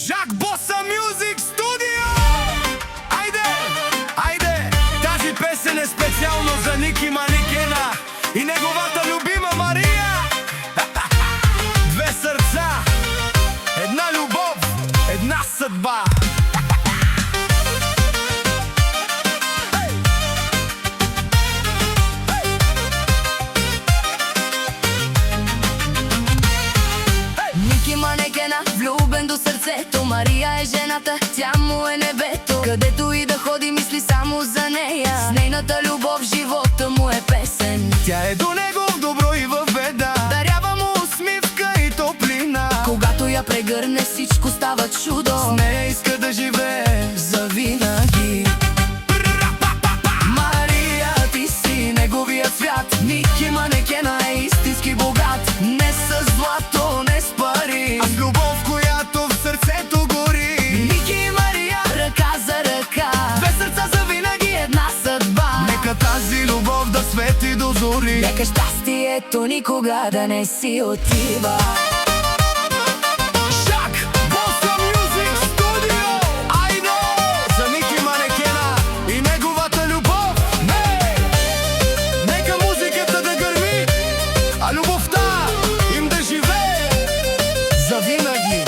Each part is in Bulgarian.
Жак Боса Мюзик Студио! Айде, айде! Тази песен е специално за Ники Манекена и неговата любима Мария. Две сърца, една любов, една съдба. Ники Манекена, влюбен до сърцето. Мария е жената, тя му е небето. Където и да ходи, мисли само за нея. С нейната любов живота му е песен. Тя е до него в добро и в беда. Дарява му усмивка и топлина. Когато я прегърне, всичко става чудо. С нея иска да живее завинаги. Мария, ти си неговия свят. Ники Манекена е истински богат. Не с злато, не с пари, а с любов, която в сърцето гори. Ники и Мария, ръка за ръка. Две сърца за винаги, една съдба. Нека тази любов да свети до зори. Нека щастието никога да не си отива. Жак Боса Мюзик Студио! Айде! За Ники Манекена и неговата любов. Нека музиката да гърми, а любовта им да живее завинаги.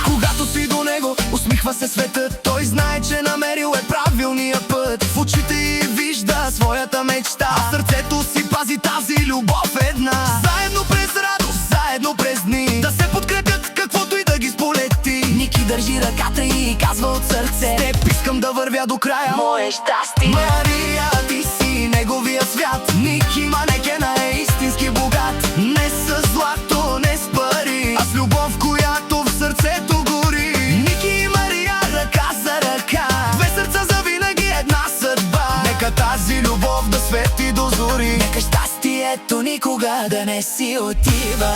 Когато си до него, усмихва се светът. Той знае, че намерил е правилния път. В очите й вижда своята мечта, а сърцето си пази тази любов една. Заедно през радост, заедно през дни, да се подкрепят, каквото и да ги сполети. Ники държи ръката и казва от сърце: с теб искам да вървя до края, мое щастие. Мария, ти си неговия свят. Ники Манекена е истински богат. Не с злато, не с пари, а с любов, която в сърцето гори. Ники и Мария, ръка за ръка. Две сърца за винаги, една съдба. Нека тази любов да свети до зори. Нека щастието никога да не си отива.